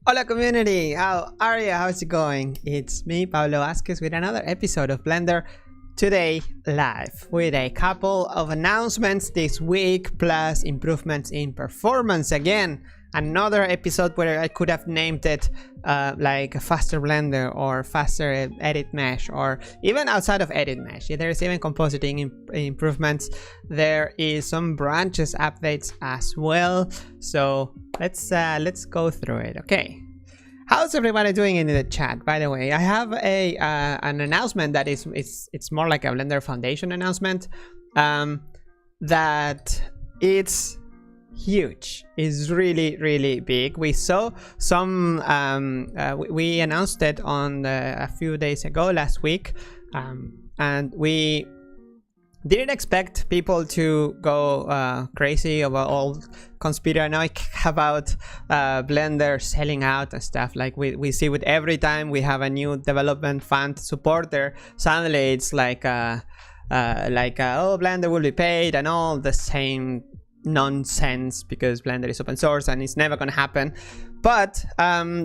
Hola community, how are you? How's it going? It's me, Pablo Vazquez, with another episode of Blender Today Live, with a couple of announcements this week, plus improvements in performance again. Another episode where I could have named it like faster Blender or faster edit mesh, or even outside of edit mesh. There's even compositing improvements. There is some branches updates as well. So let's go through it. Okay, how's everybody doing in the chat? By the way, I have a an announcement that it's more like a Blender Foundation announcement. That it's huge, is really big. We saw some we announced it on a few days ago, last week, and we didn't expect people to go crazy about all conspiranoic about Blender selling out and stuff. Like we see with every time we have a new development fund supporter, suddenly it's like oh, Blender will be paid and all the same nonsense, because Blender is open source and it's never gonna happen. But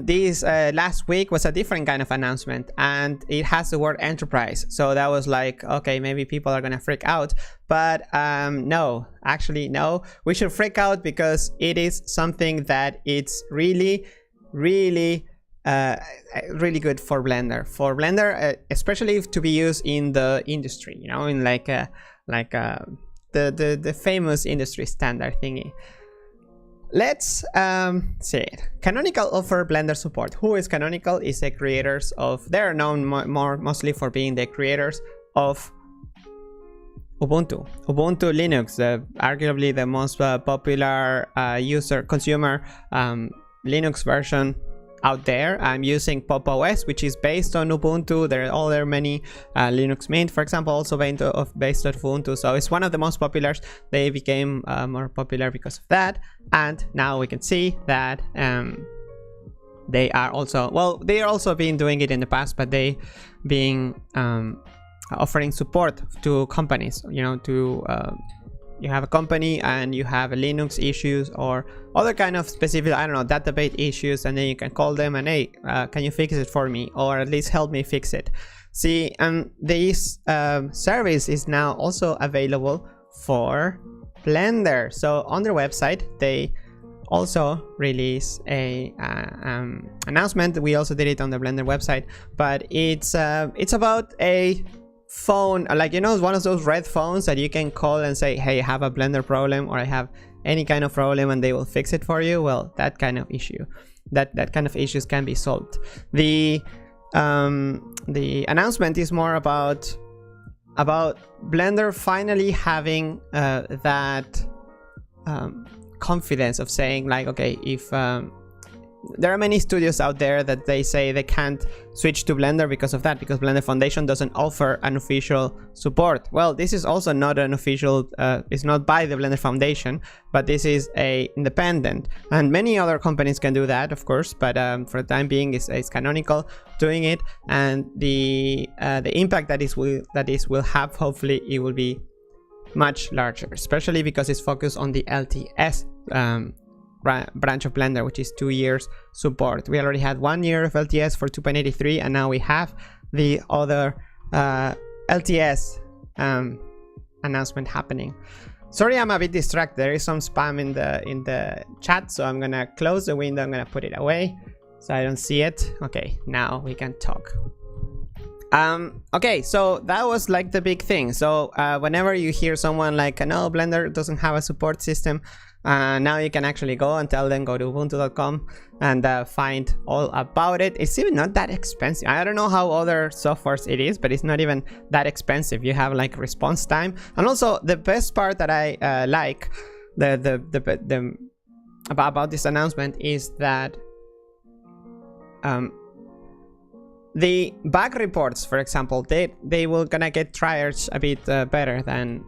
this last week was a different kind of announcement, and it has the word enterprise, so that was like, okay, maybe people are gonna freak out. But no, actually no, we should freak out because it is something that it's really good for Blender, especially to be used in the industry, you know, in like the famous industry standard thingy. Let's see it. Canonical offer Blender support. Who is Canonical? Is the creators of, they're known mostly for being the creators of Ubuntu Linux, arguably the most popular consumer Linux version out there. I'm using PopOS, which is based on Ubuntu. There are many Linux Mint, for example, also based on Ubuntu. So it's one of the most popular. They became more popular because of that. And now we can see that they are also, well, they are also been doing it in the past, but they being offering support to companies, you know, to you have a company and you have Linux issues or other kind of specific, I don't know, database issues, and then you can call them and, hey, can you fix it for me, or at least help me fix it. See, this service is now also available for Blender. So on their website, they also release a announcement. We also did it on the Blender website, but it's about a phone, like, you know, one of those red phones that you can call and say, hey, I have a Blender problem, or I have any kind of problem, and they will fix it for you. Well, that kind of issue, that kind of issues can be solved. The announcement is more about Blender finally having that confidence of saying, like, okay, if there are many studios out there that they say they can't switch to Blender because of that, because Blender Foundation doesn't offer an official support. Well, this is also not an official, it's not by the Blender Foundation, but this is a independent, and many other companies can do that, of course, but for the time being it's Canonical doing it, and the impact that this will have, hopefully it will be much larger, especially because it's focused on the LTS branch of Blender, which is 2 years support. We already had 1 year of LTS for 2.83, and now we have the other LTS announcement happening. Sorry, I'm a bit distracted. There is some spam in the chat, so I'm gonna close the window. I'm gonna put it away so I don't see it. Okay, now we can talk. Okay, so that was like the big thing. So whenever you hear someone like, no, Blender doesn't have a support system, now you can actually go and tell them, go to ubuntu.com and find all about it. It's even not that expensive. I don't know how other softwares it is, but it's not even that expensive. You have like response time, and also the best part that I like about this announcement is that the bug reports, for example, they will gonna get triaged a bit better than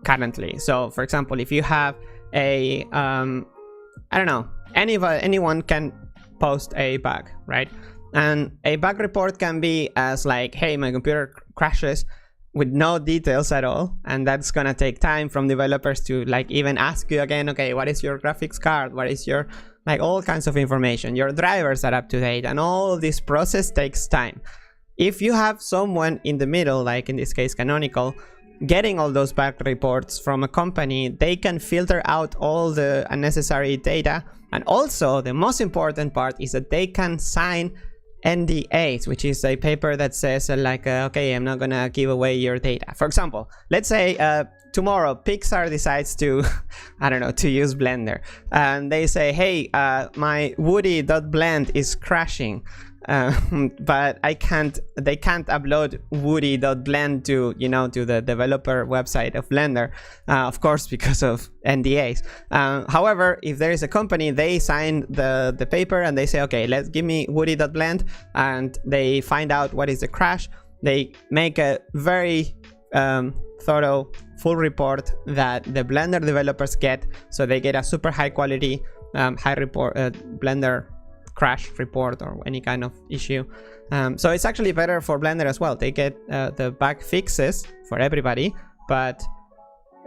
currently. So, for example, if you have a I don't know, anyone can post a bug, right? And a bug report can be as like, hey, my computer crashes, with no details at all, and that's gonna take time from developers to like even ask you again, okay, what is your graphics card, what is your, like, all kinds of information, your drivers are up to date, and all this process takes time. If you have someone in the middle, like in this case Canonical, getting all those back reports from a company, they can filter out all the unnecessary data, and also the most important part is that they can sign NDAs, which is a paper that says okay, I'm not gonna give away your data. For example, let's say tomorrow Pixar decides to I don't know, to use Blender, and they say, hey, my Woody.blend is crashing, but they can't upload Woody.blend to, you know, to the developer website of Blender, of course, because of NDAs. However, if there is a company, they sign the paper and they say, okay, let's give me Woody.blend, and they find out what is the crash. They make a very thorough full report that the Blender developers get, so they get a super high quality Blender crash report or any kind of issue. So it's actually better for Blender as well. They get the bug fixes for everybody, but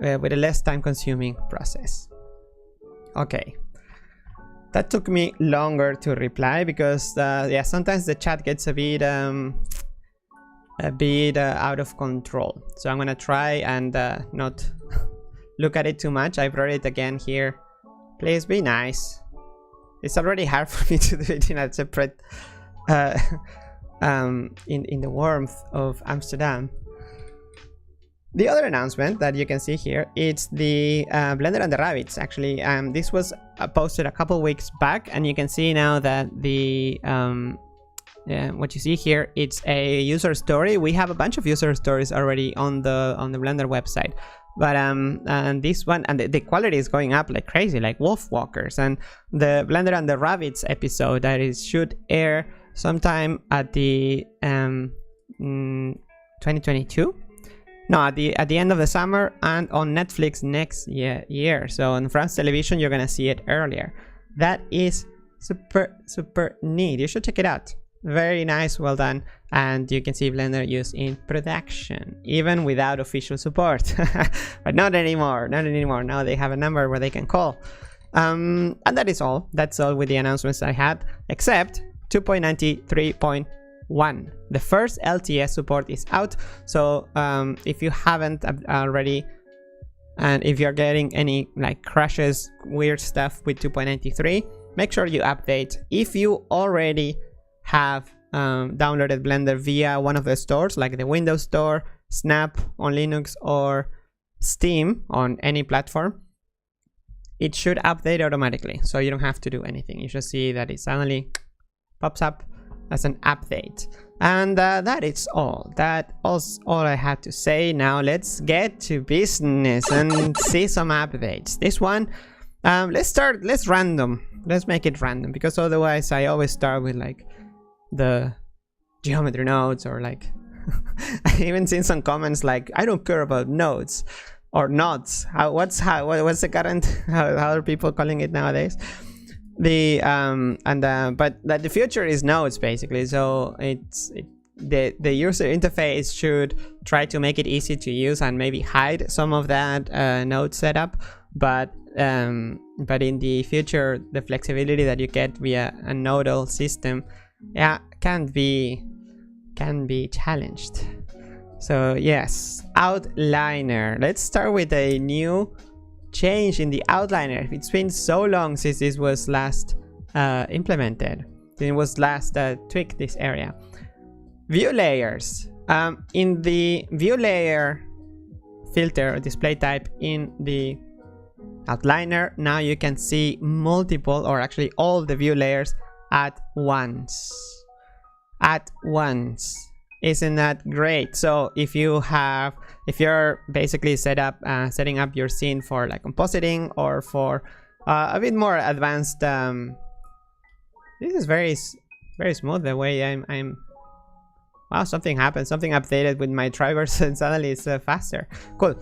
with a less time consuming process. Okay, that took me longer to reply because yeah, sometimes the chat gets a bit out of control, so I'm gonna try and not look at it too much. I brought it again here. Please be nice. It's already hard for me to do it in a separate in the warmth of Amsterdam. The other announcement that you can see here, it's the Blender and the Rabbits. Actually, this was posted a couple weeks back, and you can see now that the what you see here, it's a user story. We have a bunch of user stories already on the Blender website, but and this one, and the quality is going up like crazy, like Wolf Walkers. And the Blender and the Rabbits episode that is should air sometime at the 2022. No, at the end of the summer, and on Netflix next year. So on France Television, you're gonna see it earlier. That is super neat. You should check it out. Very nice, well done, and you can see Blender used in production even without official support. But not anymore. Now they have a number where they can call, and that is all. That's all with the announcements I had, except 2.93.1. the first LTS support is out. So if you haven't already, and if you're getting any like crashes, weird stuff with 2.93, make sure you update. If you already have downloaded Blender via one of the stores, like the Windows Store, Snap on Linux, or Steam on any platform, it should update automatically, so you don't have to do anything. You should see that it suddenly pops up as an update. And that is all. That was all I had to say. Now let's get to business and see some updates. This one, let's make it random, because otherwise I always start with like the geometry nodes, or like I even seen some comments like, I don't care about nodes or nodes. What's the current, how are people calling it nowadays? The but the future is nodes basically. So the user interface should try to make it easy to use and maybe hide some of that node setup, but in the future, the flexibility that you get via a nodal system, yeah, can be challenged. So yes, outliner. Let's start with a new change in the outliner. It's been so long since this was last implemented. It was last tweaked, this area. View layers. In the view layer filter display type in the outliner, now you can see multiple, or actually all the view layers at once. Isn't that great? So if you're basically setting up your scene for like compositing, or for a bit more advanced, this is very smooth the way I'm wow, something happened, something updated with my drivers and suddenly it's faster. Cool.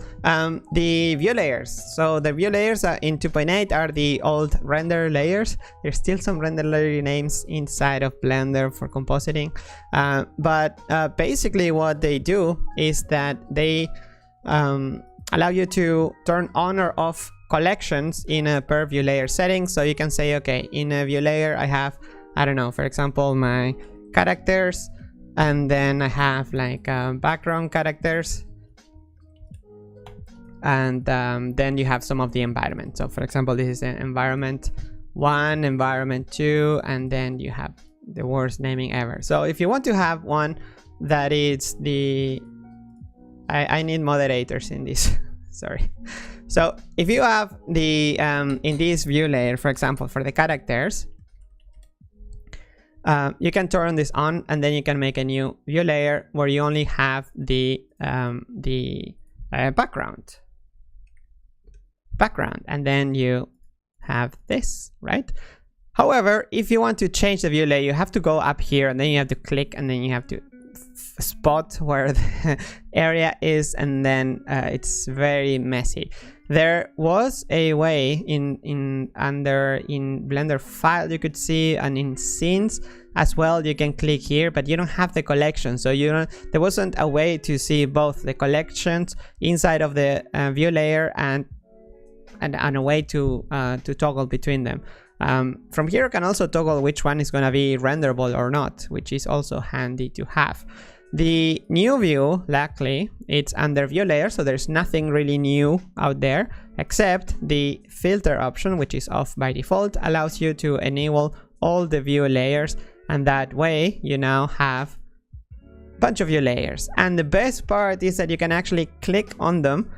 The view layers. So the view layers in 2.8 are the old render layers. There's still some render layer names inside of Blender for compositing. But basically what they do is that they allow you to turn on or off collections in a per view layer setting. So you can say, okay, in a view layer I have, I don't know, for example, my characters, and then I have like background characters, and then you have some of the environment. So for example, this is environment 1, environment 2, and then you have the worst naming ever. So if you want to have one that is the I need moderators in this sorry. So if you have the in this view layer, for example, for the characters, you can turn this on, and then you can make a new view layer where you only have the background, and then you have this, right? However, if you want to change the view layer, you have to go up here, and then you have to click, and then you have to spot where the area is, and then it's very messy. There was a way in Blender file you could see, and in scenes as well you can click here, but you don't have the collection, so you don't, there wasn't a way to see both the collections inside of the view layer and a way to toggle between them. From here you can also toggle which one is going to be renderable or not, which is also handy to have. The new view, luckily, it's under view layer, so there's nothing really new out there, except the filter option, which is off by default, allows you to enable all the view layers, and that way you now have a bunch of view layers. And the best part is that you can actually click on them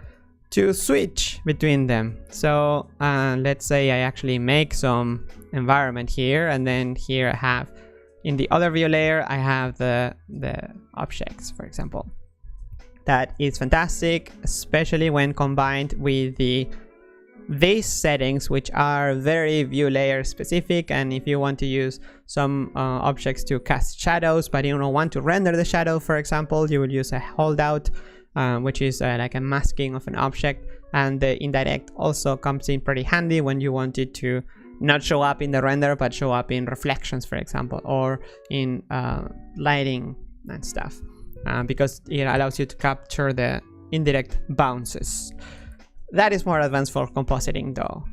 to switch between them. So let's say I actually make some environment here, and then here I have, in the other view layer, I have the objects, for example. That is fantastic, especially when combined with these settings, which are very view layer specific. And if you want to use some objects to cast shadows, but you don't want to render the shadow, for example, you will use a holdout, which is like a masking of an object. And the indirect also comes in pretty handy when you want it to not show up in the render, but show up in reflections, for example, or in lighting and stuff, because it allows you to capture the indirect bounces. That is more advanced for compositing though.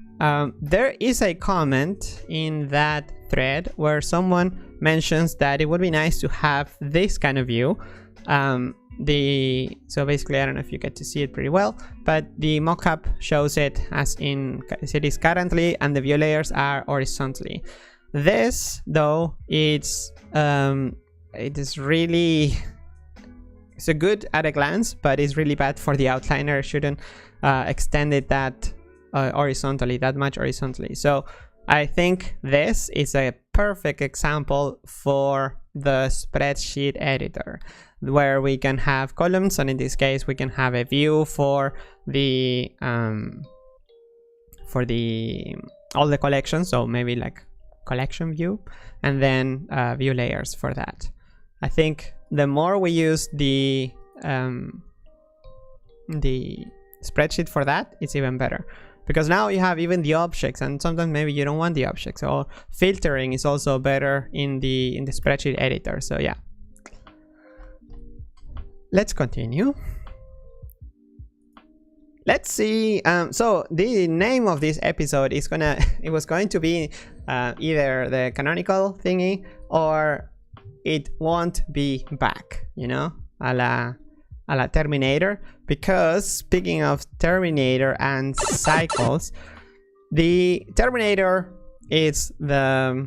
There is a comment in that thread where someone mentions that it would be nice to have this kind of view. So basically, I don't know if you get to see it pretty well, but the mockup shows it as it is currently, and the view layers are horizontally. This though, it is really, it's a good at a glance, but it's really bad for the outliner. Shouldn't extend it that horizontally, that much horizontally. So I think this is a perfect example for the spreadsheet editor, where we can have columns, and in this case we can have a view for the all the collections, so maybe like collection view, and then view layers for that. I think the more we use the spreadsheet for that, it's even better, because now you have even the objects, and sometimes maybe you don't want the objects, or filtering is also better in the spreadsheet editor. So yeah, let's continue. Let's see. So the name of this episode is it was going to be either the canonical thingy, or it won't be back, you know, a la Terminator. Because speaking of Terminator and cycles, the Terminator is the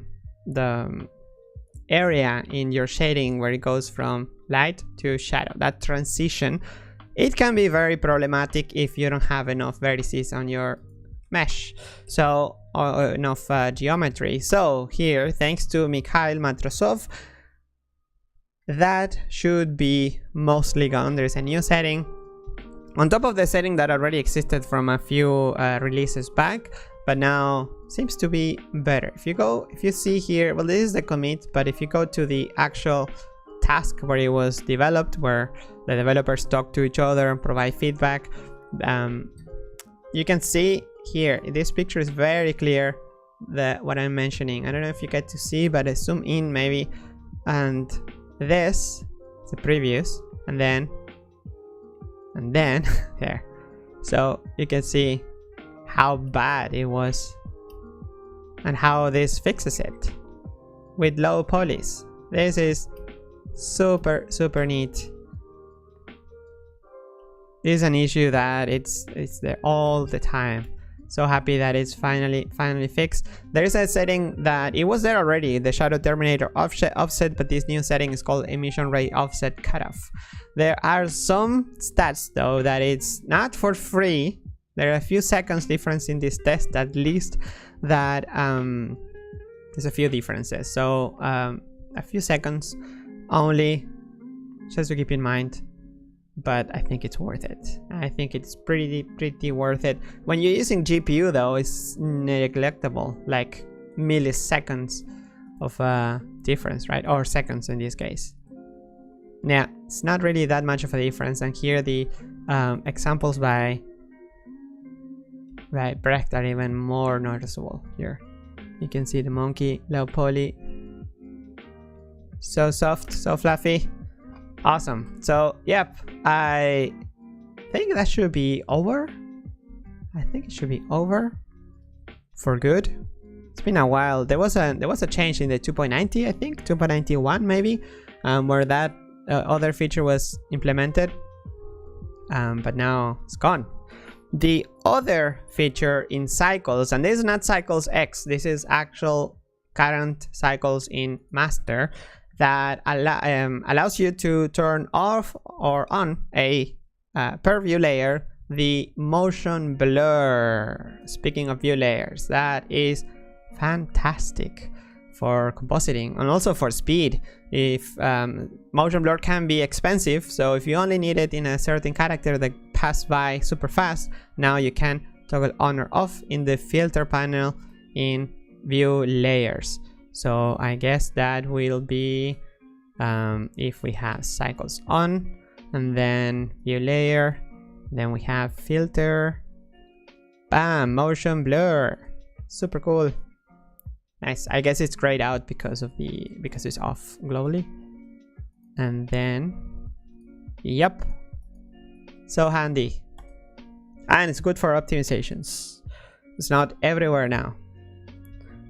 area in your shading where it goes from light to shadow. That transition, it can be very problematic if you don't have enough vertices on your mesh, so or enough geometry. So here, thanks to Mikhail Matrosov, that should be mostly gone. There's a new setting on top of the setting that already existed from a few releases back, but now seems to be better. If you see here, well, this is the commit, but if you go to the actual task where it was developed, where the developers talk to each other and provide feedback. You can see here, this picture is very clear that what I'm mentioning. I don't know if you get to see, but I zoom in maybe, and this is the previews, and then there. So you can see how bad it was and how this fixes it with low polys. This is super neat. This is an issue that it's there all the time. So happy that it's finally fixed. There is a setting that it was there already, the shadow terminator offset, but this new setting is called emission rate offset cutoff. There are some stats though that it's not for free. There are a few seconds difference in this test, at least, that there's a few differences. So a few seconds only, just to keep in mind. But I think it's worth it. I think it's pretty worth it. When you're using GPU though, it's neglectable, like milliseconds of difference, right? Or seconds in this case. Yeah, it's not really that much of a difference. And here the examples by Brecht are even more noticeable. Here you can see the monkey, low poly, so soft, so fluffy. Awesome. So yep, I think that should be over. I think it should be over for good. It's been a while. There was a change in the 2.90, I think 2.91 maybe, where that other feature was implemented, but now it's gone. The other feature in cycles, and this is not cycles X, this is actual current cycles in master, that allows you to turn off or on a per view layer the motion blur. Speaking of view layers, that is fantastic for compositing and also for speed. If motion blur can be expensive, so if you only need it in a certain character that pass by super fast, now you can toggle on or off in the filter panel in view layers. So I guess that will be if we have cycles on and then view layer, then we have filter, bam, motion blur. Super cool. Nice. I guess it's grayed out because it's off globally. And then yep, so handy, and it's good for optimizations. It's not everywhere now.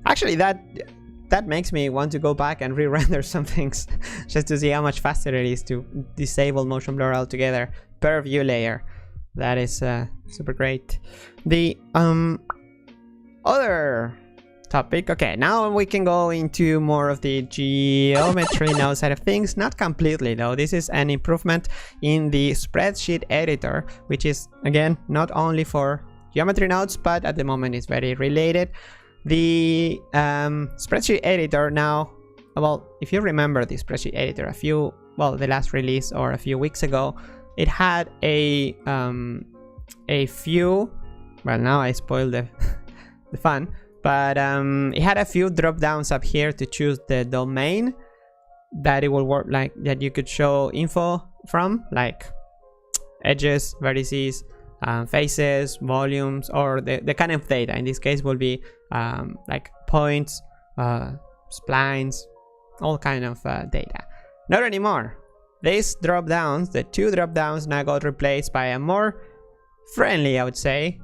Actually, that makes me want to go back and re-render some things just to see how much faster it is to disable motion blur altogether per view layer. That is super great. The other topic, okay, now we can go into more of the geometry node side of things. Not completely though. This is an improvement in the spreadsheet editor, which is again not only for geometry nodes, but at the moment is very related. The spreadsheet editor now, well, if you remember the spreadsheet editor the last release or a few weeks ago, it had a few, well, now I spoiled the fun, but it had a few drop downs up here to choose the domain that it will work, like that you could show info from, like edges, vertices, faces, volumes, or the kind of data. In this case will be like points, splines, all kind of data. Not anymore. These drop downs, the two drop downs, now got replaced by a more friendly, I would say,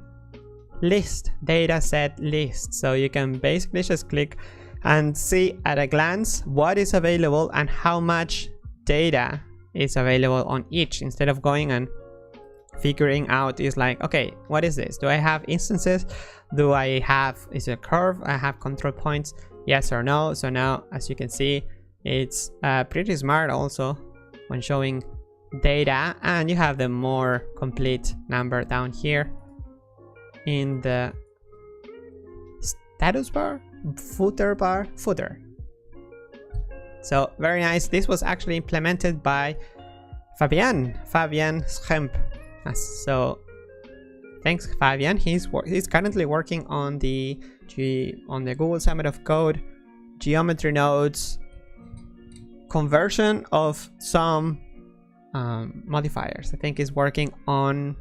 list, data set list. So you can basically just click and see at a glance what is available and how much data is available on each, instead of going and figuring out, is like, okay, what is this? Do I have instances? Do I have, is it a curve? I have control points, yes or no? So now, as you can see, it's pretty smart also when showing data, and you have the more complete number down here in the status bar, footer. So very nice. This was actually implemented by Fabian Schemp. So thanks, Fabian. He's currently working on the Google Summit of Code geometry nodes conversion of some modifiers. I think is working on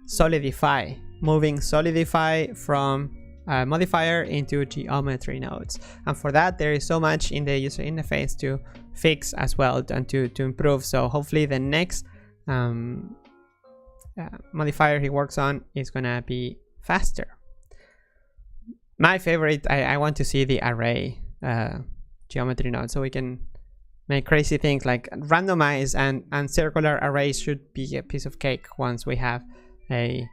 Solidify, moving Solidify from modifier into geometry nodes, and for that there is so much in the user interface to fix as well and to improve. So hopefully the next modifier he works on is gonna be faster. My favorite, I want to see the array geometry node, so we can make crazy things like randomize and circular arrays should be a piece of cake once we have a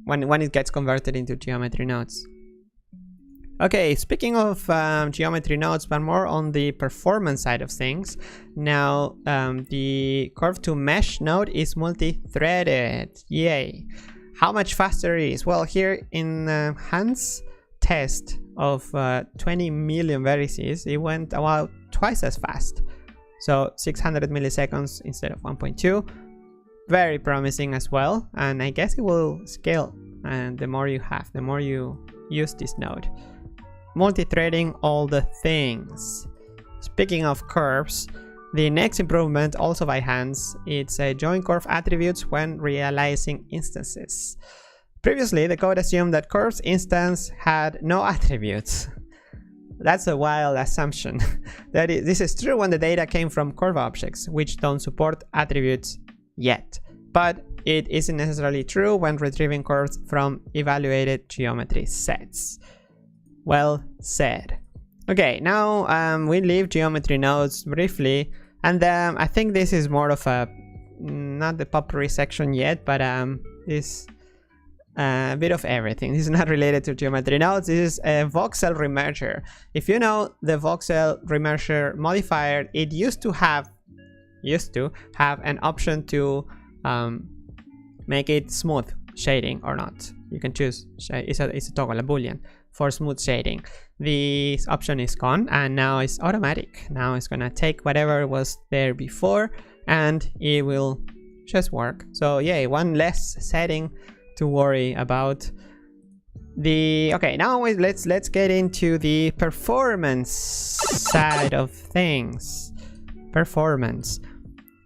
when it gets converted into geometry nodes. Okay, speaking of geometry nodes, but more on the performance side of things. Now, the curve to mesh node is multi-threaded. Yay! How much faster it is? Well, here in Hans' test of 20 million vertices, it went about twice as fast. So 600 milliseconds instead of 1.2. Very promising as well. And I guess it will scale. And the more you have, the more you use this node. Multi-threading all the things. Speaking of curves, the next improvement, also by Hans, it's a join curve attributes when realizing instances. Previously, the code assumed that curves instance had no attributes. That's a wild assumption. This is true when the data came from curve objects, which don't support attributes yet. But it isn't necessarily true when retrieving curves from evaluated geometry sets. Well said. Okay, now we leave geometry nodes briefly, and I think this is more of a not the potpourri section yet, but this a bit of everything. This is not related to geometry nodes. This is a voxel remerger. If you know the voxel remerger modifier, it used to have an option to make it smooth shading or not. You can choose. It's a toggle, a boolean for smooth shading. This option is gone, and now it's automatic. Now it's gonna take whatever was there before, and it will just work. So yeah, one less setting to worry about. Okay, now let's get into the performance side of things. Performance.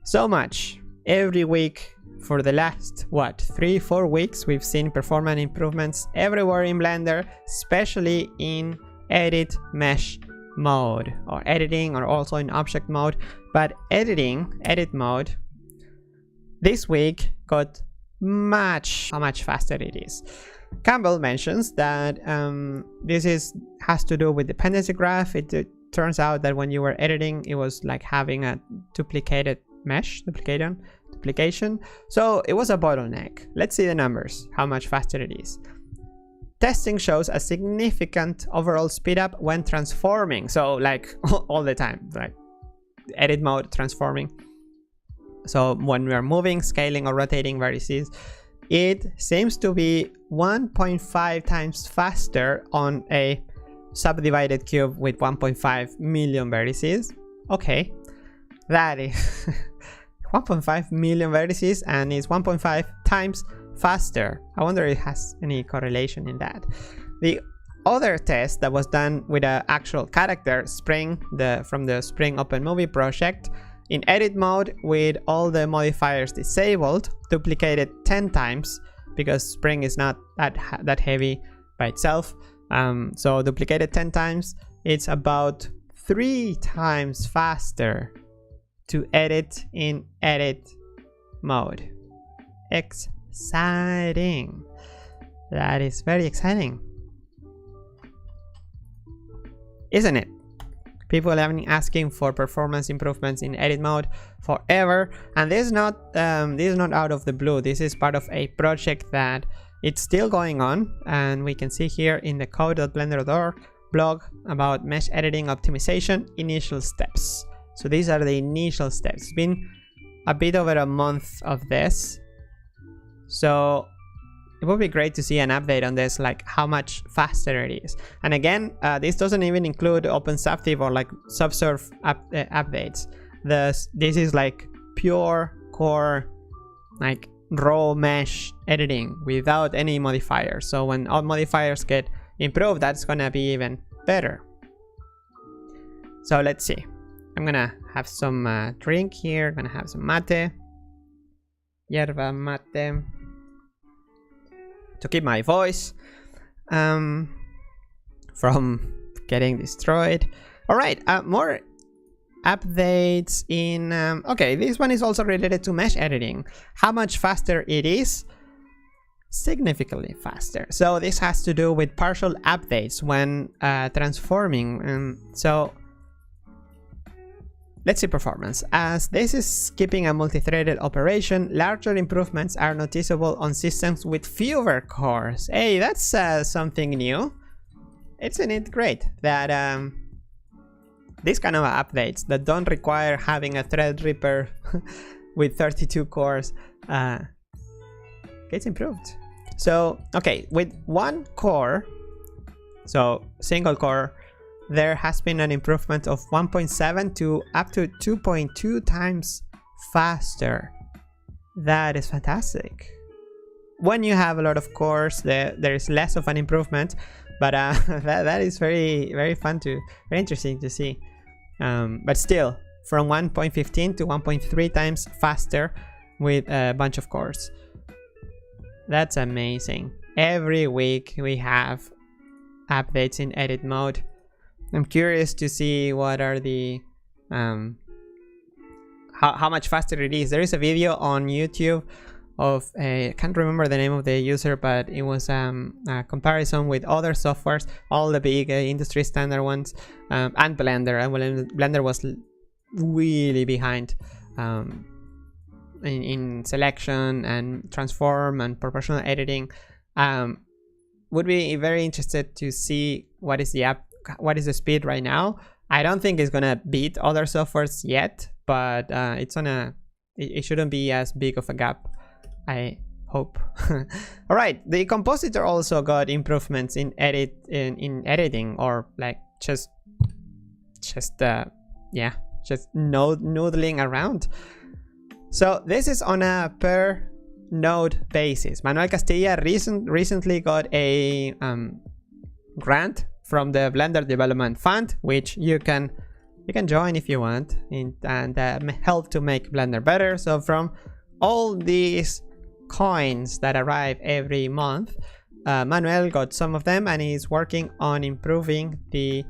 So much every week for the last, what, 3-4 weeks, we've seen performance improvements everywhere in Blender, especially in edit mesh mode, or editing, or also in object mode. But edit mode, this week got how much faster it is. Campbell mentions that this has to do with dependency graph. It turns out that when you were editing, it was like having a duplicated mesh, duplication. So it was a bottleneck. Let's see the numbers, how much faster it is. Testing shows a significant overall speed up when transforming. So like all the time, right? Edit mode, transforming. So when we are moving, scaling, or rotating vertices, it seems to be 1.5 times faster on a subdivided cube with 1.5 million vertices. Okay, that is 1.5 million vertices, and it's 1.5 times faster. I wonder if it has any correlation in that. The other test that was done with an actual character, Spring, from the Spring Open Movie project, in edit mode with all the modifiers disabled, duplicated 10 times, because Spring is not that heavy by itself. So duplicated 10 times, it's about 3 times faster to edit in edit mode. Exciting. That is very exciting, isn't it? People have been asking for performance improvements in edit mode forever, and this is not out of the blue. This is part of a project that it's still going on, and we can see here in the code.blender.org blog about mesh editing optimization initial steps. So these are the initial steps. It's been a bit over a month of this, so it would be great to see an update on this, like how much faster it is. And again, this doesn't even include OpenSubdiv or like Subsurf updates. This is like pure core, like raw mesh editing without any modifiers. So when all modifiers get improved, that's gonna be even better. So let's see. I'm gonna have some drink here. I'm gonna have some mate, yerba mate, to keep my voice from getting destroyed. All right, more updates in okay, this one is also related to mesh editing. How much faster it is? Significantly faster. So this has to do with partial updates when transforming. So let's see performance. As this is keeping a multi-threaded operation, larger improvements are noticeable on systems with fewer cores. Hey, that's something new. Isn't it great that these kind of updates that don't require having a Threadripper with 32 cores gets improved. So, okay, with one core, so single core, there has been an improvement of 1.7 to up to 2.2 times faster. That is fantastic. When you have a lot of cores, there is less of an improvement, but that is very fun to, very interesting to see. But still, from 1.15 to 1.3 times faster with a bunch of cores. That's amazing. Every week we have updates in edit mode. I'm curious to see what are the how much faster it is. There is a video on YouTube of I can't remember the name of the user, but it was a comparison with other softwares, all the big industry standard ones, and Blender. And Blender was really behind in selection and transform and proportional editing. Would be very interested to see what is the speed right now. I don't think it's gonna beat other softwares yet, but it shouldn't be as big of a gap, I hope. All right, the Compositor also got improvements in editing, or like just noodling around. So this is on a per node basis. Manuel Castilla recently got a grant from the Blender Development Fund, which you can join if you want, and help to make Blender better. So from all these coins that arrive every month, Manuel got some of them, and he's working on improving the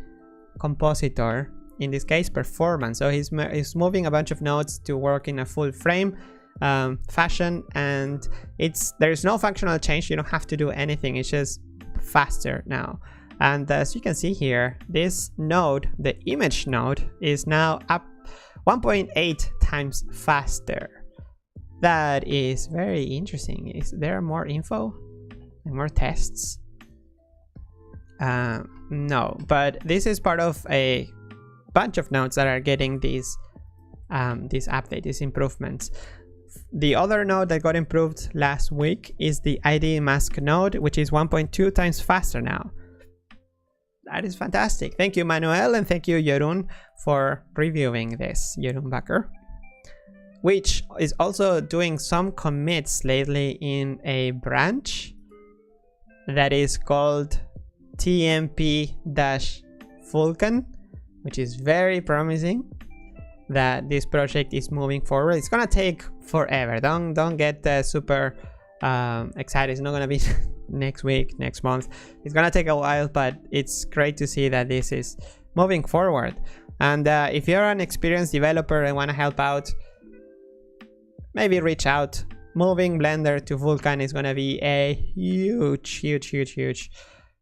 Compositor, in this case performance. So he's moving a bunch of nodes to work in a full frame fashion, and there's no functional change. You don't have to do anything. It's just faster now. And as you can see here, this node, the image node, is now up 1.8 times faster. That is very interesting. Is there more info and more tests? No, but this is part of a bunch of nodes that are getting these update, these improvements. The other node that got improved last week is the ID mask node, which is 1.2 times faster now. That is fantastic. Thank you, Manuel, and thank you, Jeroen, for reviewing this, Jeroen Bakker, which is also doing some commits lately in a branch that is called TMP-Vulkan, which is very promising that this project is moving forward. It's gonna take forever. Don't get super excited. It's not gonna be next week, next month. It's gonna take a while, but it's great to see that this is moving forward. And if you're an experienced developer and want to help out, maybe reach out. Moving Blender to Vulkan is gonna be a huge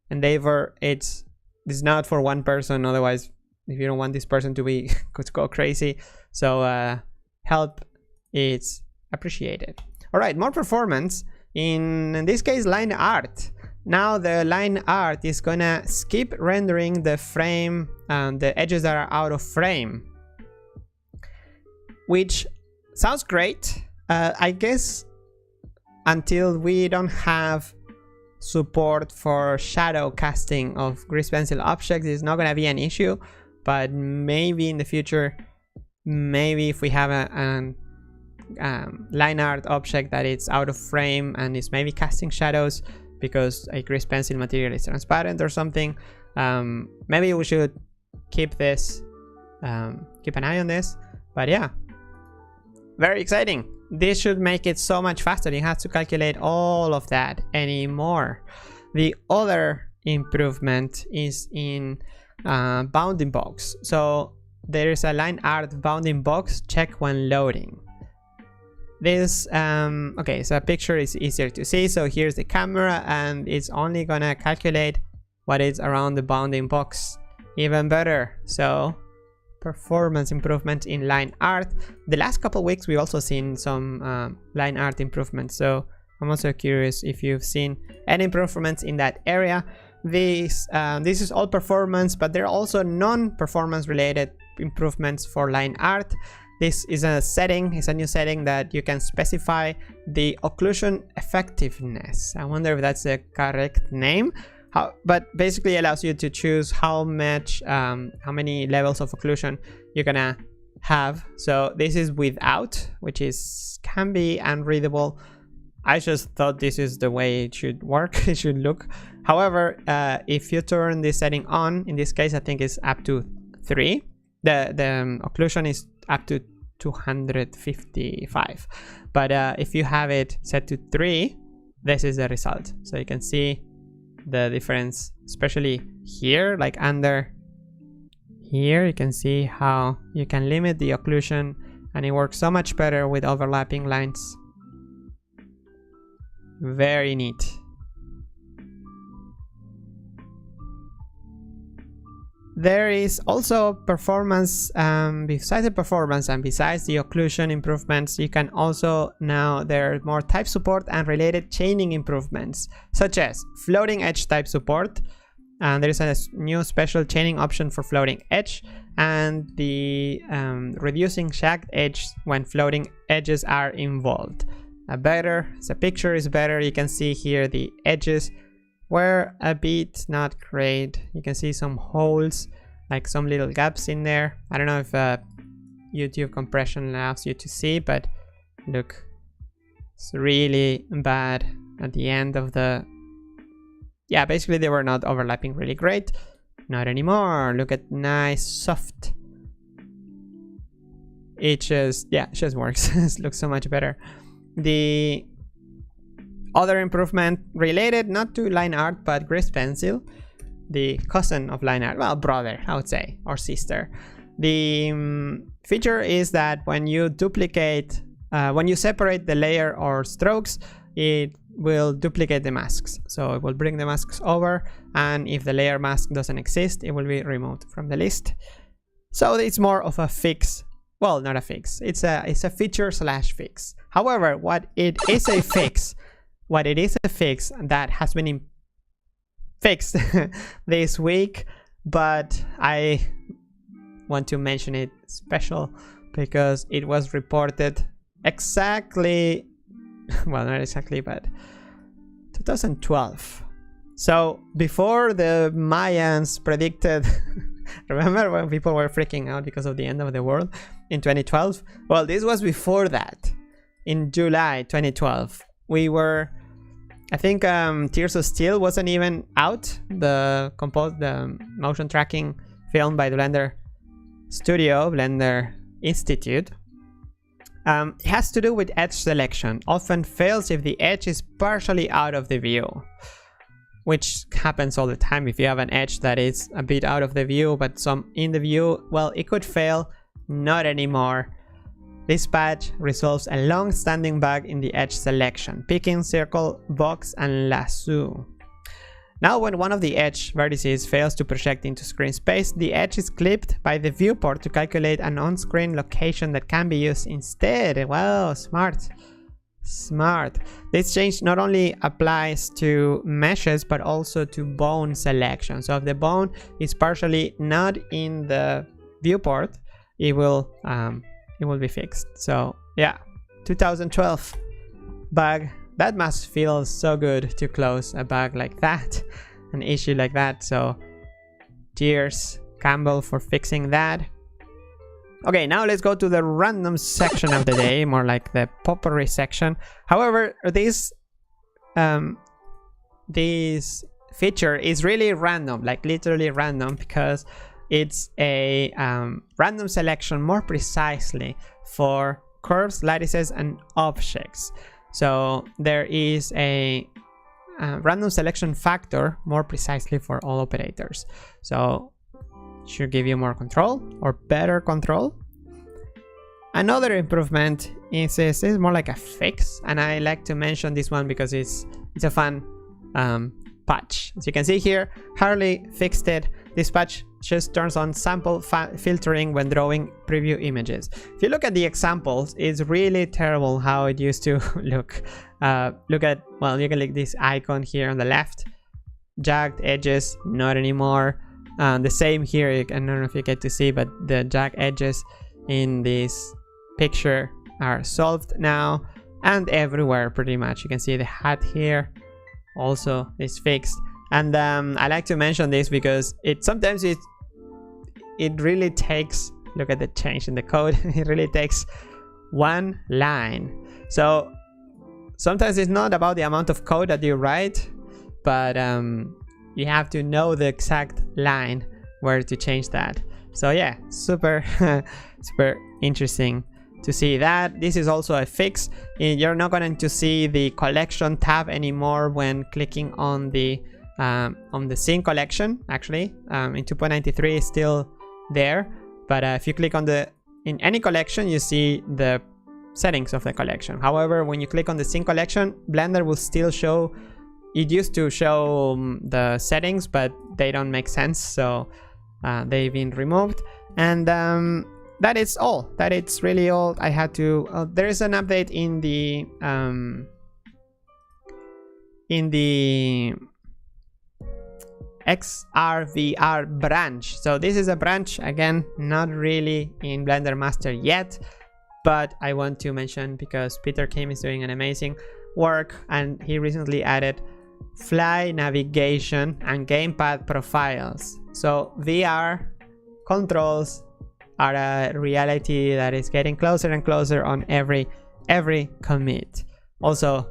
endeavor. It's not for one person, otherwise if you don't want this person to be could go crazy. So help is appreciated. All right, more performance. In this case, line art. Now the line art is gonna skip rendering the frame and the edges that are out of frame, which sounds great. I guess until we don't have support for shadow casting of grease pencil objects, it's not gonna be an issue. But maybe in the future, maybe if we have a line art object that is out of frame and is maybe casting shadows because a grease pencil material is transparent or something, maybe we should keep this keep an eye on this. But yeah, very exciting. This should make it so much faster. You have to calculate all of that anymore. The other improvement is in bounding box. So there is a line art bounding box check when loading. This okay, so a picture is easier to see. So here's the camera, and it's only gonna calculate what is around the bounding box. Even better. So performance improvement in line art. The last couple weeks we've also seen some line art improvements, so I'm also curious if you've seen any improvements in that area. This is all performance, but there are also non-performance related improvements for line art. This is a setting, it's a new setting that you can specify the occlusion effectiveness. I wonder if that's the correct name. But basically allows you to choose how many levels of occlusion you're gonna have. So this is without, which can be unreadable. I just thought this is the way it should work, it should look. However, if you turn this setting on, in this case I think it's up to 3. The occlusion is up to 255. But if you have it set to 3, this is the result. So you can see the difference, especially here, like under here, you can see how you can limit the occlusion, and it works so much better with overlapping lines. Very neat. There is also performance, besides the performance and besides the occlusion improvements, you can also now, there are more type support and related chaining improvements, such as floating edge type support. And there is a new special chaining option for floating edge, and the reducing shagged edge when floating edges are involved. The picture is better. You can see here the edges were a bit not great. You can see some holes, like some little gaps in there. I don't know if YouTube compression allows you to see, but look, it's really bad at the end of the... Yeah, basically they were not overlapping really great. Not anymore. Look at nice soft. It just works. It looks so much better. The other improvement related not to line art but grease pencil, the cousin of line art, well, brother I would say, or sister. The feature is that when you duplicate, when you separate the layer or strokes, it will duplicate the masks. So it will bring the masks over, and if the layer mask doesn't exist, it will be removed from the list. So it's more of a fix. Well, not a fix. It's a feature slash fix. However, what it is a fix that has been fixed this week, but I want to mention it special because it was reported exactly, well, not exactly, but 2012. So before the Mayans predicted, remember when people were freaking out because of the end of the world in 2012? Well, this was before that. In July 2012, we were, I think Tears of Steel wasn't even out, the motion tracking film by the Blender Studio, Blender Institute. It has to do with edge selection. Often fails if the edge is partially out of the view, which happens all the time. If you have an edge that is a bit out of the view but some in the view, well, it could fail. Not anymore. This patch resolves a long-standing bug in the edge selection, picking, circle, box, and lasso. Now when one of the edge vertices fails to project into screen space, the edge is clipped by the viewport to calculate an on-screen location that can be used instead. Wow, smart. Smart. This change not only applies to meshes but also to bone selection. So if the bone is partially not in the viewport, it will be fixed. So yeah, 2012 bug. That must feel so good to close a bug like that, an issue like that. So cheers, Campbell, for fixing that. Okay, now let's go to the random section of the day, more like the potpourri section. However, this feature is really random, like literally random, because it's a random selection more precisely for curves, lattices, and objects. So there is a random selection factor more precisely for all operators. So it should give you more control or better control. Another improvement is more like a fix, and I like to mention this one because it's a fun patch. As you can see here, Harley fixed it. This patch just turns on sample filtering when drawing preview images. If you look at the examples, it's really terrible how it used to look. Look at, well, you can click this icon here on the left. Jagged edges, not anymore. The same here, I don't know if you get to see, but the jagged edges in this picture are solved now, and everywhere pretty much. You can see the hat here also is fixed. And I like to mention this because sometimes it really takes, look at the change in the code, it really takes one line. So sometimes it's not about the amount of code that you write, but you have to know the exact line where to change that. So yeah, super super interesting to see that. This is also a fix. You're not going to see the collection tab anymore when clicking on the scene collection. Actually, in 2.93 is still there, but if you click on in any collection, you see the settings of the collection. However, when you click on the scene collection, Blender will still show. It used to show the settings, but they don't make sense, so they've been removed. And that is all. That it's really all I had to. There is an update in the XRVR branch. So this is a branch, again, not really in Blender Master yet, but I want to mention because Peter Kim is doing an amazing work, and he recently added fly navigation and gamepad profiles. So VR controls are a reality that is getting closer and closer on every commit. Also,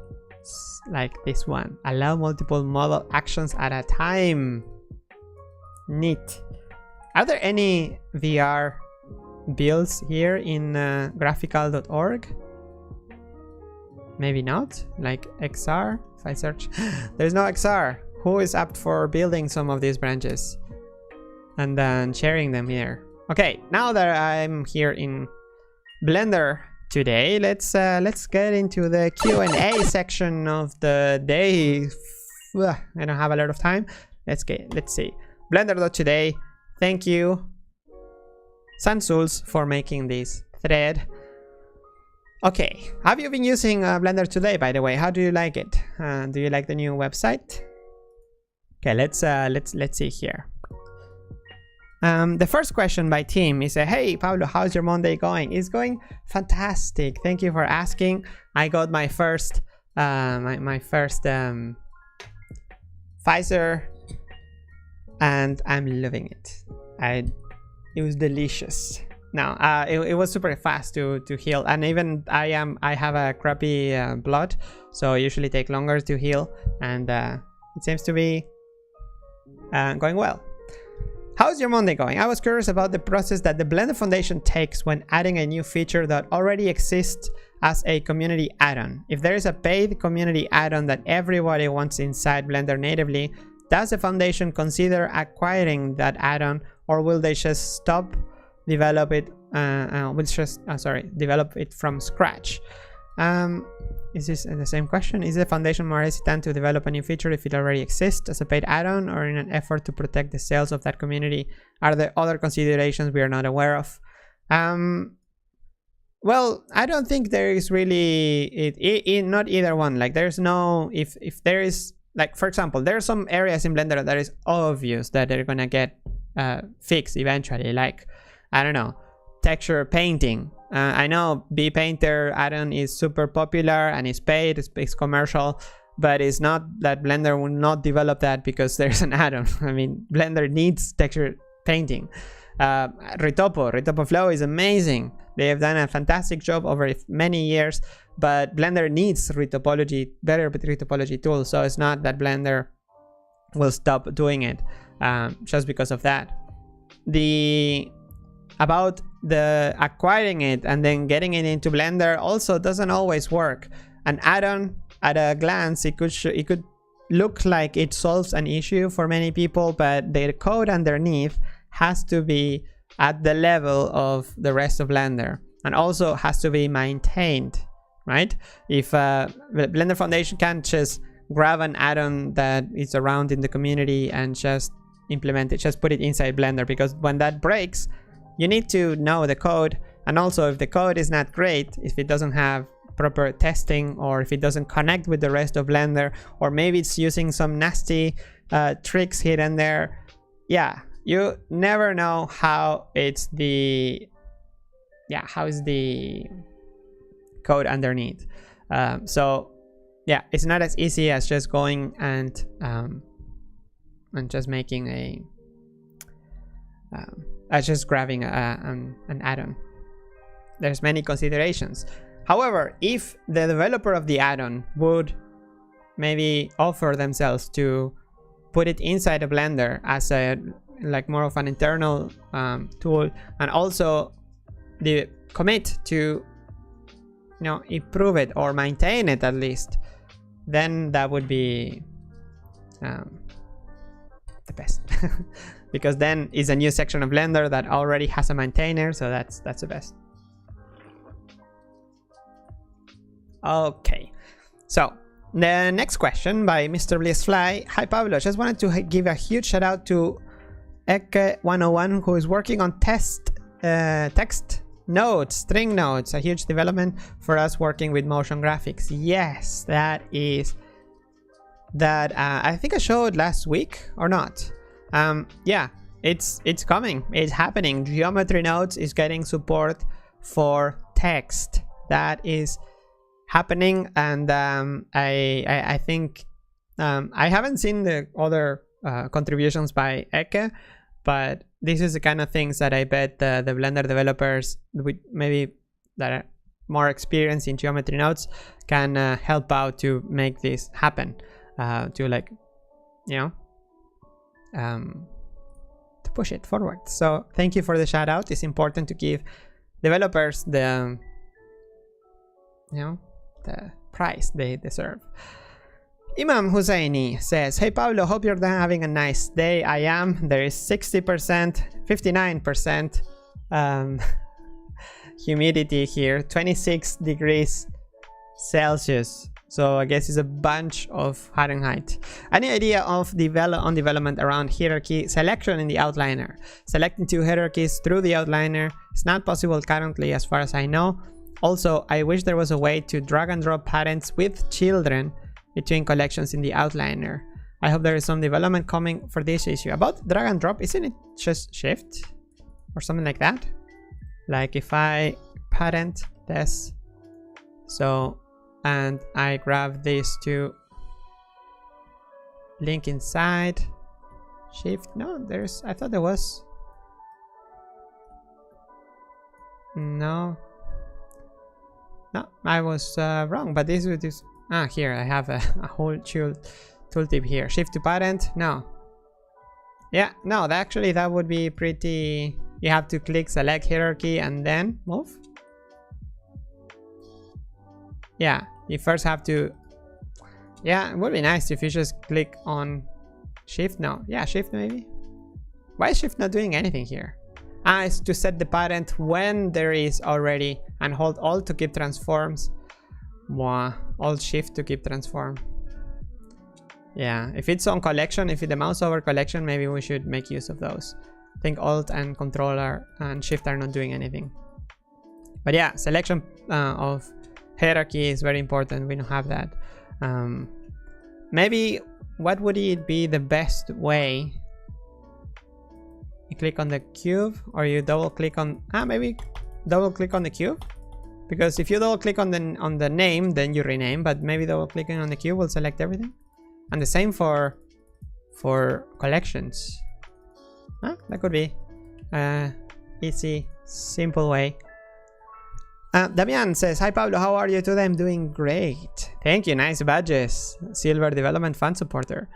like this one, allow multiple model actions at a time. Neat. Are there any VR builds here in graphical.org? Maybe not. Like XR, if I search, there's no XR. Who is up for building some of these branches and then sharing them here? Okay, now that I'm here in Blender.Today, let's get into the Q&A section of the day. I don't have a lot of time. Let's see. Blender.Today. Thank you, Sansuls, for making this thread. Okay, have you been using Blender.Today, by the way? How do you like it? Do you like the new website? Okay, let's see here. The first question by Tim is, hey Pablo, how's your Monday going? It's going fantastic. Thank you for asking. I got my first my first Pfizer, and I'm loving it. It was delicious. No, it was super fast to heal, and even I have a crappy blood, so I usually take longer to heal, and it seems to be going well. How's your Monday going? I was curious about the process that the Blender Foundation takes when adding a new feature that already exists as a community add-on. If there is a paid community add-on that everybody wants inside Blender natively, does the Foundation consider acquiring that add-on, or will they just develop it from scratch? Is this the same question? Is the Foundation more hesitant to develop a new feature if it already exists as a paid add-on, or in an effort to protect the sales of that community? Are there other considerations we are not aware of? Well, I don't think there is really not either one. Like, there's no, if there is, like, for example, there are some areas in Blender that is obvious that they're gonna get fixed eventually, like, I don't know, texture painting. I know BPainter add-on is super popular and is paid, it's commercial, but it's not that Blender will not develop that because there's an add-on. I mean, Blender needs texture painting. Retopo Flow is amazing. They have done a fantastic job over many years, but Blender needs better retopology tools. So it's not that Blender will stop doing it just because of that. about the acquiring it and then getting it into Blender also doesn't always work. An add-on at a glance, it could look like it solves an issue for many people, but the code underneath has to be at the level of the rest of Blender, and also has to be maintained, right? If Blender Foundation can't just grab an add-on that is around in the community and just implement it, just put it inside Blender, because when that breaks, you need to know the code. And also, if the code is not great, if it doesn't have proper testing, or if it doesn't connect with the rest of Blender, or maybe it's using some nasty tricks here and there, yeah, you never know how it's the how is the code underneath. So yeah, it's not as easy as just going and just making a just grabbing an add-on. There's many considerations. However, if the developer of the add-on would maybe offer themselves to put it inside a Blender as a more of an internal tool, and also the commit to improve it or maintain it at least, then that would be the best. Because then it's a new section of Blender that already has a maintainer, so that's the best. Okay, so the next question by Mr. Blissfly. Hi Pablo, just wanted to give a huge shout out to Eke101, who is working on text nodes, string nodes, a huge development for us working with motion graphics. Yes, that is that I think I showed last week or not. Yeah, it's coming, it's happening. Geometry nodes is getting support for text. That is happening, and I think I haven't seen the other contributions by Eke, but this is the kind of things that I bet the Blender developers with maybe that are more experienced in geometry nodes can help out to make this happen, to to push it forward. So thank you for the shout out. It's important to give developers the the prize they deserve. Imam Husseini says, hey Pablo, hope you're having a nice day. I am. There is 60%, 59% humidity here, 26 degrees Celsius. So I guess it's a bunch of Fahrenheit. Any idea of development around hierarchy selection in the outliner? Selecting two hierarchies through the outliner is not possible currently as far as I know. Also, I wish there was a way to drag and drop patterns with children between collections in the outliner. I hope there is some development coming for this issue. About drag and drop, isn't it just shift or something like that? Like if I parent this, so, and I grab these two, link inside, shift, no, there's, I thought there was, no, I was wrong, but this is, here I have a whole tooltip here. Shift to parent, no. Yeah, no, actually that would be pretty, you have to click select hierarchy and then move. Yeah, you first have to, yeah, it would be nice if you just click on shift. No, yeah, shift maybe. Why is shift not doing anything here? It's to set the parent when there is already, and hold alt to keep transforms. Alt shift to keep transform. Yeah, if it's on collection, if it's the mouse over collection, maybe we should make use of those. I think alt and controller and shift are not doing anything. But yeah, selection of hierarchy is very important. We don't have that. Maybe what would it be the best way? You click on the cube, or you double click on maybe double click on the cube, because if you double click on the name, then you rename, but maybe double clicking on the cube will select everything. And the same for collections. That could be easy, simple way. Damian says, hi Pablo, how are you today? I'm doing great. Thank you, nice badges. Silver Development Fund Supporter.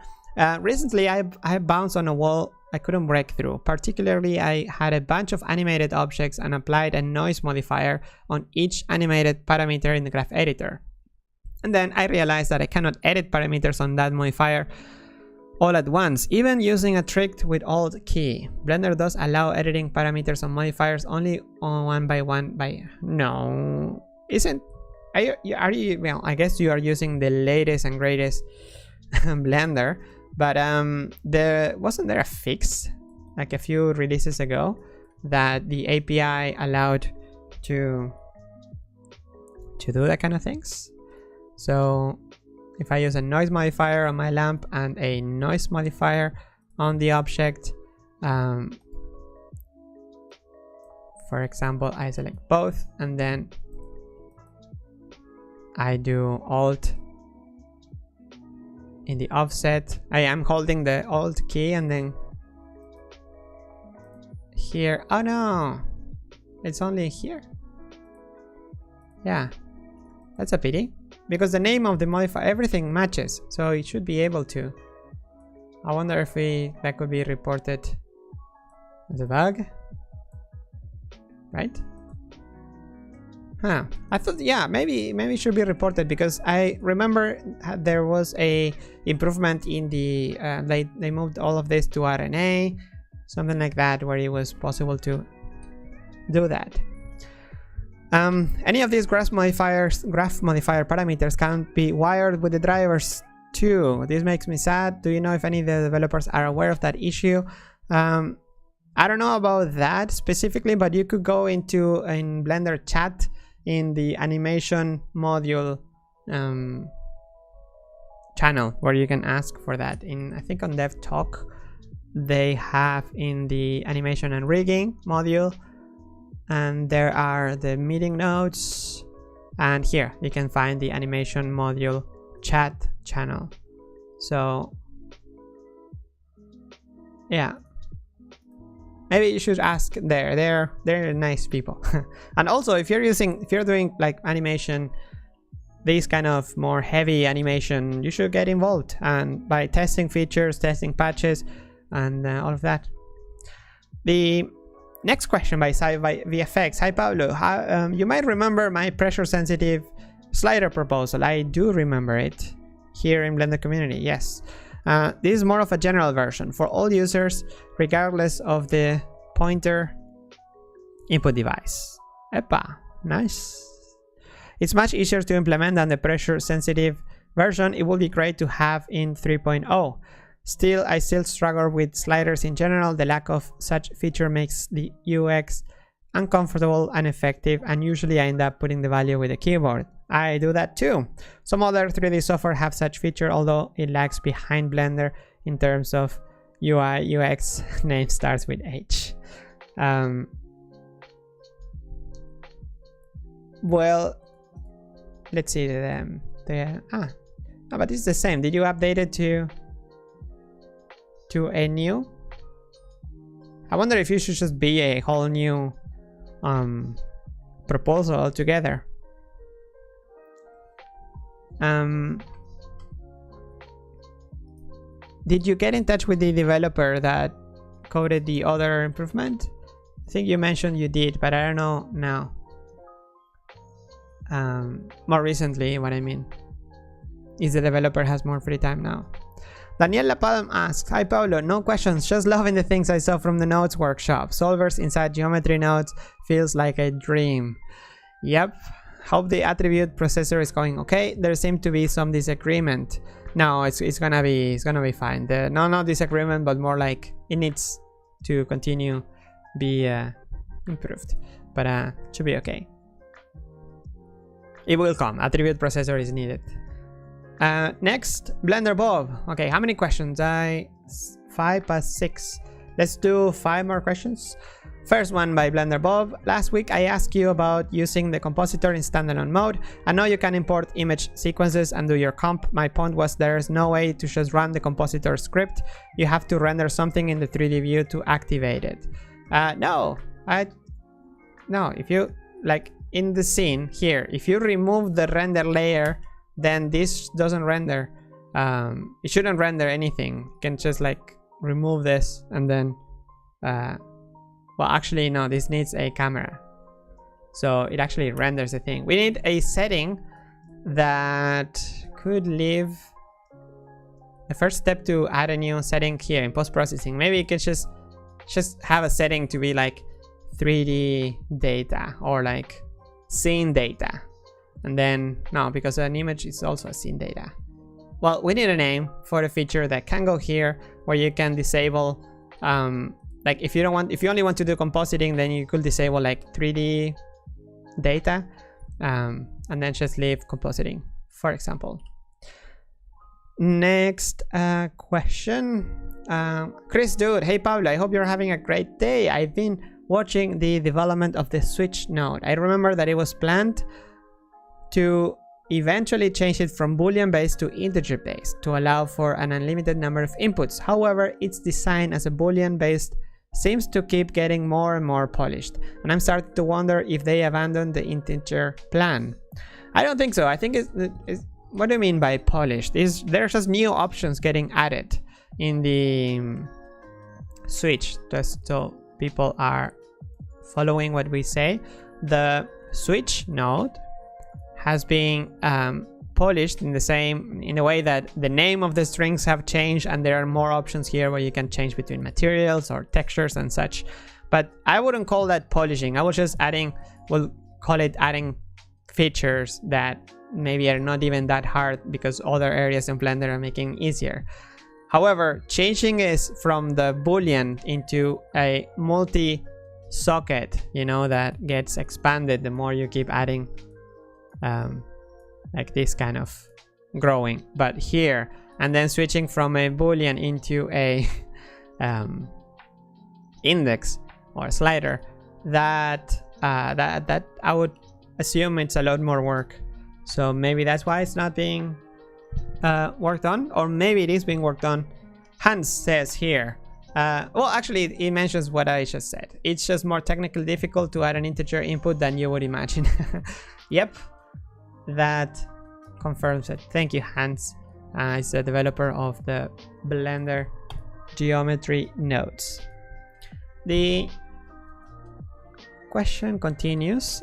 Recently, I bounced on a wall I couldn't break through. Particularly, I had a bunch of animated objects and applied a noise modifier on each animated parameter in the graph editor. And then I realized that I cannot edit parameters on that modifier all at once, even using a trick with Alt key. Blender does allow editing parameters on modifiers only on one by one. No, isn't? Are you? Well, I guess you are using the latest and greatest Blender, but wasn't there a fix like a few releases ago that the API allowed to do that kind of things? So if I use a noise modifier on my lamp and a noise modifier on the object, for example, I select both and then I do Alt in the offset. I am holding the Alt key and then here. Oh no, it's only here. Yeah, that's a pity, because the name of the modifier, everything matches, so it should be able to. I wonder if that could be reported as a bug, right? Huh. I thought, yeah, maybe it should be reported, because I remember there was a improvement in the they moved all of this to RNA, something like that, where it was possible to do that. Any of these graph modifier parameters can be wired with the drivers too. This makes me sad. Do you know if any of the developers are aware of that issue? I don't know about that specifically, but you could go into in Blender chat in the animation module channel where you can ask for that. I think on Dev Talk they have in the animation and rigging module, and there are the meeting notes, and here you can find the animation module chat channel. So yeah, maybe you should ask there. They're nice people. And also, if you're doing like animation, this kind of more heavy animation, you should get involved and by testing features, testing patches, and all of that. The next question by VFX. Hi Pablo, you might remember my pressure sensitive slider proposal. I do remember it here in Blender community. Yes. This is more of a general version for all users, regardless of the pointer input device. Epa, nice. It's much easier to implement than the pressure sensitive version. It would be great to have in 3.0. Still, I still struggle with sliders in general. The lack of such feature makes the UX uncomfortable and effective, and usually I end up putting the value with the keyboard. I do that too. Some other 3D software have such feature, although it lags behind Blender in terms of UI UX. Name starts with H. Well, let's see but it's the same. Did you update it to a new? I wonder if you should just be a whole new proposal altogether. Did you get in touch with the developer that coded the other improvement? I think you mentioned you did, but I don't know now. More recently, what I mean is the developer has more free time now. Daniela Palm asks, hi Pablo, no questions, just loving the things I saw from the nodes workshop. Solvers inside geometry nodes feels like a dream. Yep. Hope the attribute processor is going okay. There seemed to be some disagreement. No, it's gonna be fine. No disagreement, but more like it needs to continue be improved, but should be okay. It will come. Attribute processor is needed. Next, Blender Bob. Okay, how many questions? 5 plus 6. Let's do 5 more questions. First one by Blender Bob. Last week I asked you about using the compositor in standalone mode. I know you can import image sequences and do your comp. My point was there's no way to just run the compositor script. You have to render something in the 3D view to activate it. No, if you like in the scene here, if you remove the render layer, then this doesn't render. it shouldn't render anything. You can just like remove this and then well, actually no, this needs a camera, so it actually renders a thing. We need a setting that could leave the first step to add a new setting here in post-processing. Maybe you could just have a setting to be like 3D data or like scene data, and then no, because an image is also a scene data. Well, we need a name for the feature that can go here, where you can disable like if you only want to do compositing, then you could disable like 3D data, and then just leave compositing, for example. Next question, Chris Dude. Hey Pablo, I hope you're having a great day. I've been watching the development of the switch node. I remember that it was planned to eventually change it from boolean based to integer based to allow for an unlimited number of inputs. However, its design as a boolean based seems to keep getting more and more polished, and I'm starting to wonder if they abandoned the integer plan. I don't think so. I think it's what do you mean by polished? There's just new options getting added in the switch, just so people are following what we say. The switch node has been polished in the way that the name of the strings have changed, and there are more options here where you can change between materials or textures and such. But I wouldn't call that polishing. I was just adding, we'll call it adding features that maybe are not even that hard because other areas in Blender are making easier. However, changing is from the boolean into a multi-socket, you know, that gets expanded the more you keep adding like this kind of growing. But here, and then switching from a boolean into a index or slider, that I would assume it's a lot more work. So maybe that's why it's not being worked on, or maybe it is being worked on. Hans says here, well, actually it mentions what I just said. It's just more technically difficult to add an integer input than you would imagine. Yep, that confirms it. Thank you, Hans. He's the developer of the Blender geometry nodes. The question continues.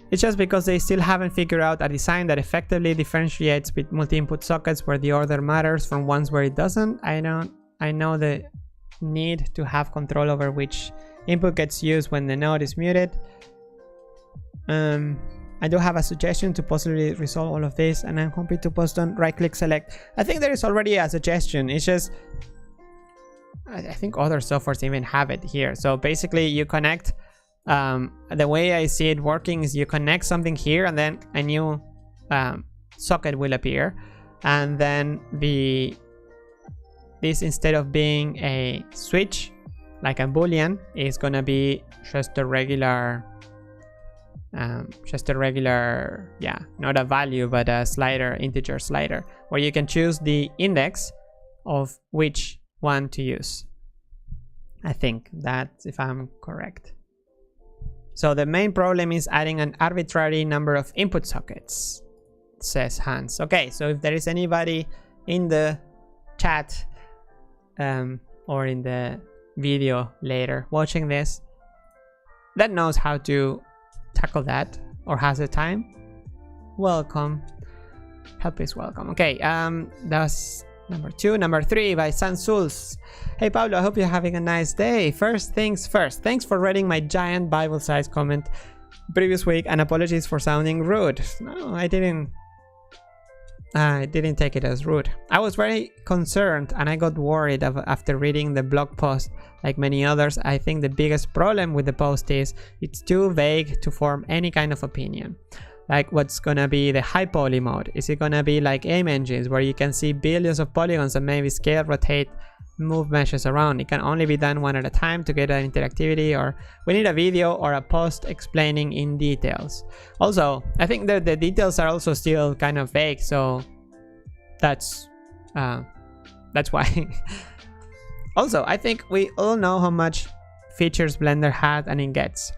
It's just because they still haven't figured out a design that effectively differentiates with multi-input sockets where the order matters from ones where it doesn't. I know the need to have control over which input gets used when the node is muted. I do have a suggestion to possibly resolve all of this, and I'm happy to post on right-click select. I think there is already a suggestion. It's just I think other softwares even have it here. So basically you connect, the way I see it working is you connect something here, and then a new socket will appear, and then this, instead of being a switch like a boolean, is gonna be just a regular yeah, not a value but a slider, integer slider, where you can choose the index of which one to use. I think that's if I'm correct. So the main problem is adding an arbitrary number of input sockets, says Hans. Okay, so if there is anybody in the chat or in the video later watching this that knows how to tackle that or has the time, welcome. Help is welcome. Okay, that's number 2. Number 3 by Sansuls. Hey Pablo, I hope you're having a nice day. First things first, thanks for reading my giant Bible-sized comment previous week, and apologies for sounding rude. No, I didn't take it as rude. I was very concerned and I got worried after reading the blog post. Like many others, I think the biggest problem with the post is it's too vague to form any kind of opinion. Like, what's gonna be the high poly mode? Is it gonna be like aim engines where you can see billions of polygons and maybe scale, rotate, move meshes around? It can only be done one at a time to get an interactivity, or we need a video or a post explaining in details. Also, I think that the details are also still kind of vague, so that's why. Also, I think we all know how much features Blender had and it gets.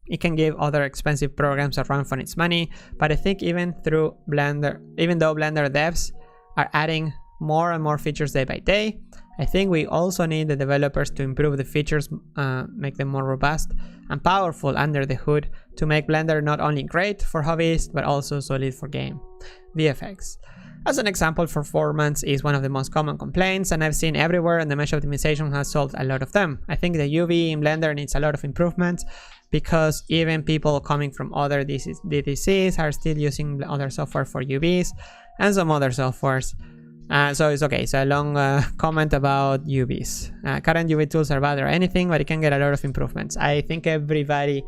it can give other expensive programs a run for its money. But I think even though Blender devs are adding more and more features day by day, I think we also need the developers to improve the features, make them more robust and powerful under the hood to make Blender not only great for hobbyists but also solid for game VFX. As an example, performance is one of the most common complaints, and I've seen everywhere, and the mesh optimization has solved a lot of them. I think the UV in Blender needs a lot of improvements because even people coming from other DTCs are still using other software for UVs and some other softwares. So it's okay. So a long comment about UVs. Current UV tools are bad or anything, but it can get a lot of improvements. I think everybody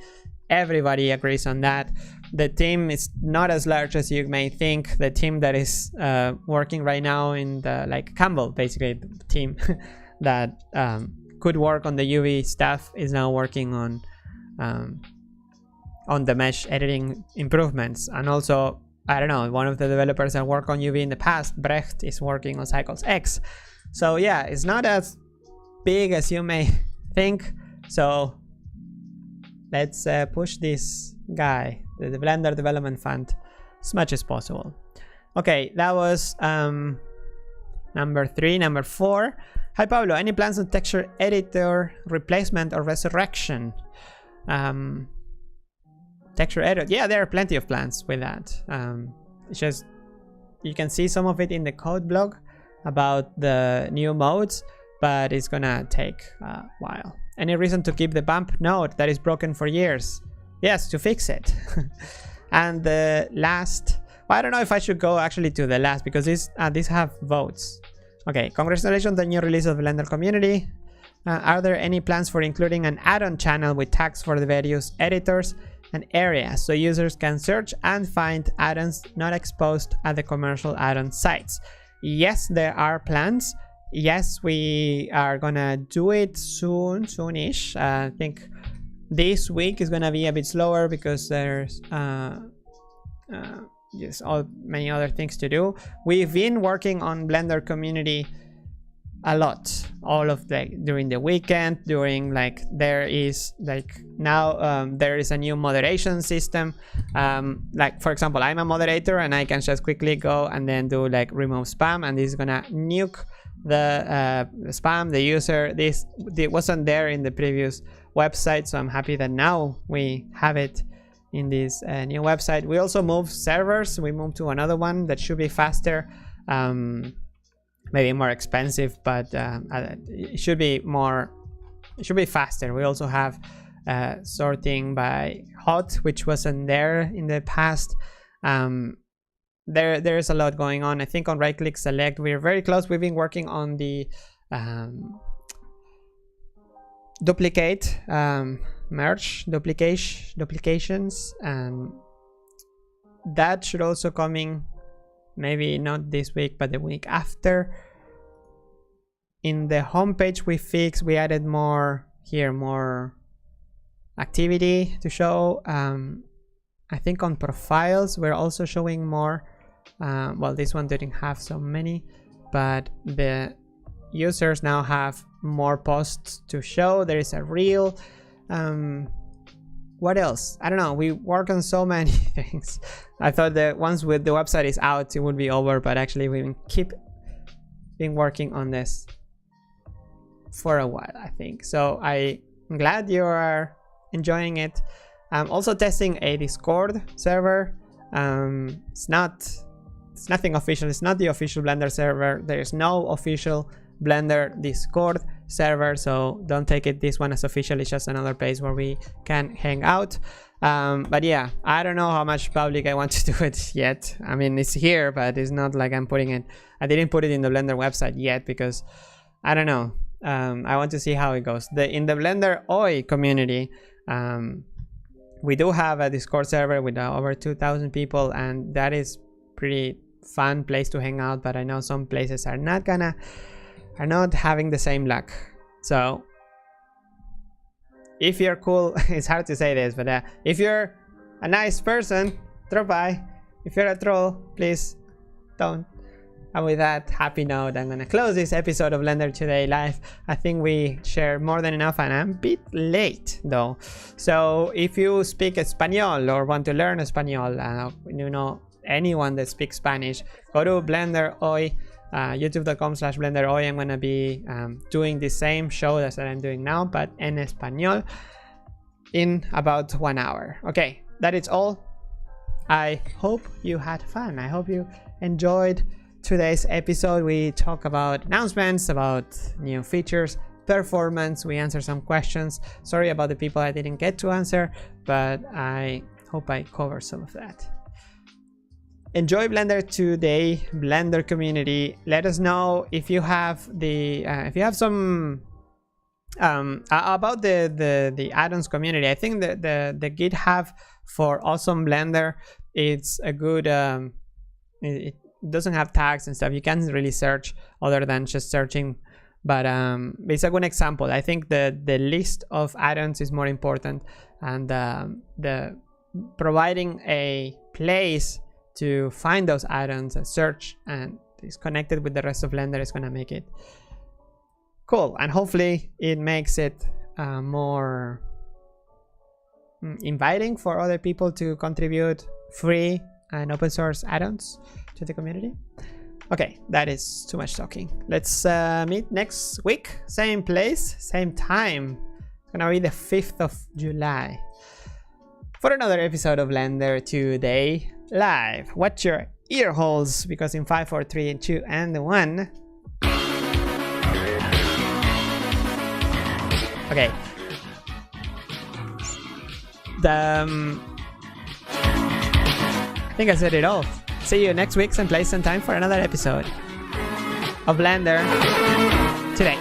agrees on that. The team is not as large as you may think. The team that is working right now in the Campbell, basically the team that could work on the UV stuff is now working on the mesh editing improvements. And also, I don't know, one of the developers that worked on UV in the past, Brecht, is working on Cycles X. So yeah, it's not as big as you may think. So let's push this guy, the Blender Development Fund, as much as possible. Okay, that was number 3. Number 4. Hi Pablo, any plans on texture editor replacement or resurrection? Texture edit, yeah, there are plenty of plans with that. It's just you can see some of it in the code blog about the new modes, but it's gonna take a while. Any reason to keep the bump node that is broken for years? Yes, to fix it. And the last, well, I don't know if I should go actually to the last because these have votes. Okay, congratulations on the new release of the Blender community. Are there any plans for including an add-on channel with tags for the various editors and areas so users can search and find add-ons not exposed at the commercial add-on sites? Yes, there are plans. Yes, we are gonna do it soonish. I think this week is gonna be a bit slower because there's just many other things to do. We've been working on Blender community a lot, during the weekend, during there is now there is a new moderation system. For example, I'm a moderator and I can just quickly go and then do remove spam, and this is gonna nuke the spam, the user. This wasn't there in the previous website, so I'm happy that now we have it in this new website. We also moved servers. We moved to another one that should be faster, maybe more expensive, but it should be faster. We also have sorting by hot, which wasn't there in the past. There's a lot going on. I think on right click select, we're very close. We've been working on the duplicate merge duplications, and that should also coming maybe not this week but the week after. In the homepage we added more activity to show. I think on profiles we're also showing more. Well, this one didn't have so many, but the users now have more posts to show. There is a reel. What else? I don't know. We work on so many things. I thought that once the website is out it would be over, but actually we've been working on this for a while, I think. So I'm glad you are enjoying it. I'm also testing a Discord server. It's nothing official. It's not the official Blender server. There is no official Blender Discord server, so don't take this one as official. It's just another place where we can hang out. But yeah, I don't know how much public I want to do it yet. I mean, it's here, but it's not like I'm putting it. I didn't put it in the Blender website yet because I don't know. I want to see how it goes. In the Blender OI community, we do have a Discord server with over 2,000 people, and that is pretty fun place to hang out. But I know some places are not having the same luck. So if you're cool, it's hard to say this, but if you're a nice person, drop by. If you're a troll, please don't. And with that happy note, I'm gonna close this episode of Blender Today Live. I think we share more than enough, and I'm a bit late though. So if you speak Espanol or want to learn Espanol, you know anyone that speaks Spanish, go to Blender hoy, youtube.com/Blender hoy. I'm gonna be doing the same show that I'm doing now, but en Español, in about 1 hour. Okay, that is all. I hope you had fun. I hope you enjoyed today's episode. We talk about announcements, about new features, performance. We answer some questions. Sorry about the people I didn't get to answer, but I hope I covered some of that. Enjoy Blender Today, Blender community. Let us know if you have the if you have some about the add-ons community. I think the GitHub for Awesome Blender, it's a good it doesn't have tags and stuff. You can't really search other than just searching, but it's a good example. I think the list of add-ons is more important, and the providing a place to find those add-ons and search and is connected with the rest of Blender is gonna make it cool, and hopefully it makes it more inviting for other people to contribute free and open source add-ons to the community. Okay, that is too much talking. Let's meet next week, same place, same time. It's gonna be the 5th of July for another episode of Blender Today Live. Watch your ear holes, because in 5, 4, 3, 2, and 1. Okay. I think I said it all. See you next week, same place and time, for another episode of Blender Today.